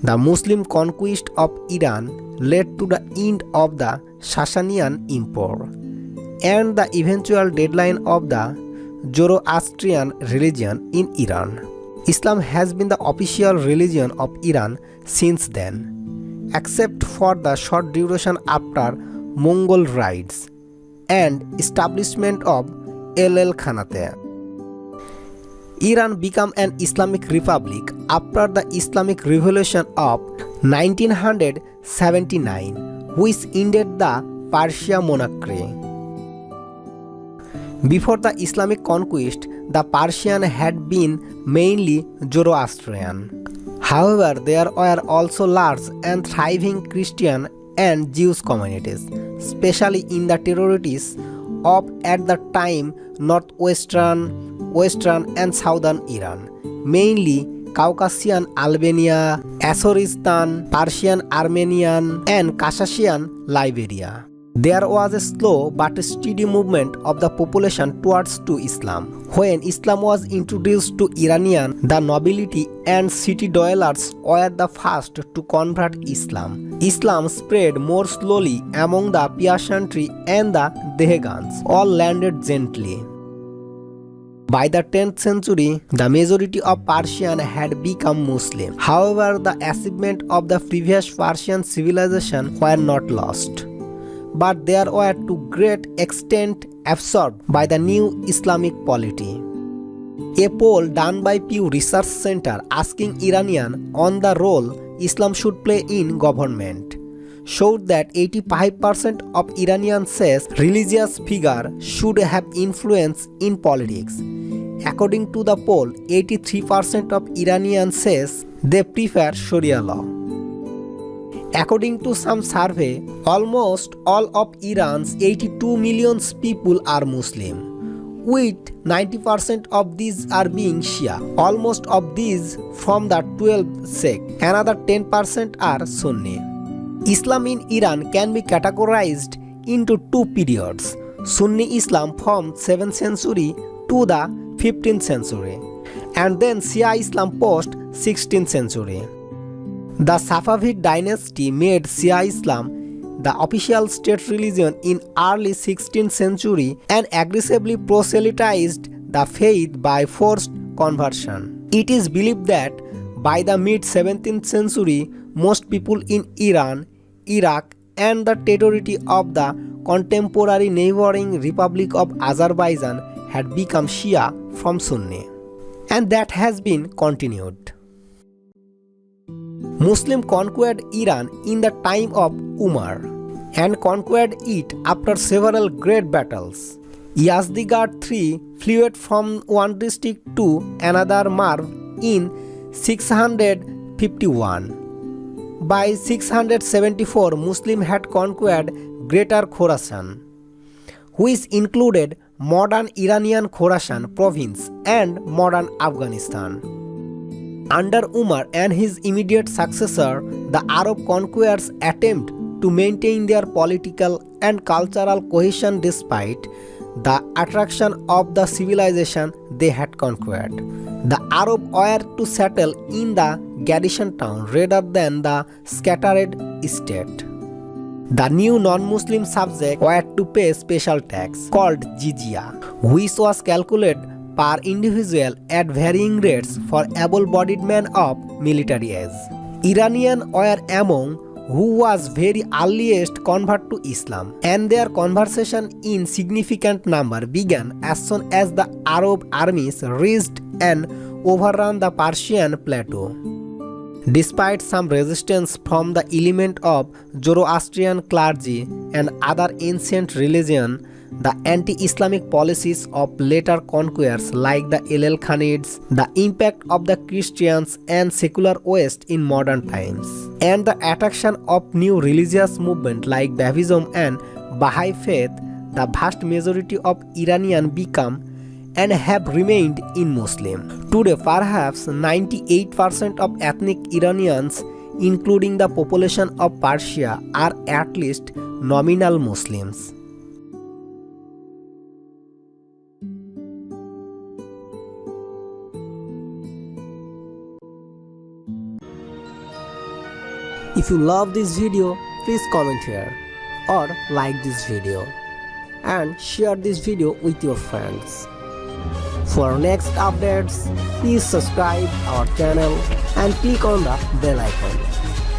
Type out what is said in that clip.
The Muslim conquest of Iran led to the end of the Sasanian Empire and the eventual deadline of the Zoroastrian religion in Iran. Islam has been the official religion of Iran since then, except for the short duration after Mongol raids and establishment of El Khanate. Iran became an Islamic republic after the Islamic Revolution of 1979, which ended the Persia monarchy. Before the Islamic conquest, the Persian had been mainly Zoroastrian. However, there were also large and thriving Christian and Jewish communities, especially in the territories of at the time northwestern, western and southern Iran, mainly Caucasian Albania, Azeristan, Persian Armenian and Caucasian Liberia. There was a slow but steady movement of the population towards to Islam. When Islam was introduced to Iranian, the nobility and city dwellers were the first to convert Islam. Islam spread more slowly among the peasantry and the Dehegans, all landed gently. By the 10th century, the majority of Persians had become Muslim. However, the achievements of the previous Persian civilization were not lost, but they were to great extent absorbed by the new Islamic polity. A poll done by Pew Research Center asking Iranians on the role Islam should play in government showed that 85% of Iranians says religious figure should have influence in politics. According to the poll, 83% of Iranians says they prefer Sharia law. According to some survey, almost all of Iran's 82 million people are Muslim, with 90% of these are being Shia. Almost of these from the 12th sect. Another 10% are Sunni. Islam in Iran can be categorized into two periods. Sunni Islam from 7th century to the 15th century, and then Shia Islam post 16th century. The Safavid dynasty made Shia Islam the official state religion in early 16th century and aggressively proselytized the faith by forced conversion. It is believed that by the mid-17th century, most people in Iran, Iraq and the territory of the contemporary neighboring Republic of Azerbaijan had become Shia from Sunni, and that has been continued. Muslim conquered Iran in the time of Umar and conquered it after several great battles. Yazdegerd III fled from one district to another Marv in 651. By 674, Muslim had conquered Greater Khorasan, which included modern Iranian Khorasan province and modern Afghanistan. Under Umar and his immediate successor, the Arab conquerors attempted to maintain their political and cultural cohesion despite the attraction of the civilization they had conquered. The Arab were to settle in the garrison town rather than the scattered state. The new non-Muslim subjects were to pay special tax called jizya, which was calculated per individual at varying rates for able-bodied men of military age. Iranians were among who was very earliest convert to Islam, and their conversion in significant number began as soon as the Arab armies reached and overran the Persian plateau. Despite some resistance from the element of Zoroastrian clergy and other ancient religions, the anti-Islamic policies of later conquerors like the El Khanids, the impact of the Christians and secular West in modern times, and the attraction of new religious movements like Bahaism and Baha'i faith, the vast majority of Iranians become and have remained in Muslim. Today, perhaps 98% of ethnic Iranians, including the population of Persia, are at least nominal Muslims. If you love this video, please comment here or like this video and share this video with your friends. For next updates, please subscribe our channel and click on the bell icon.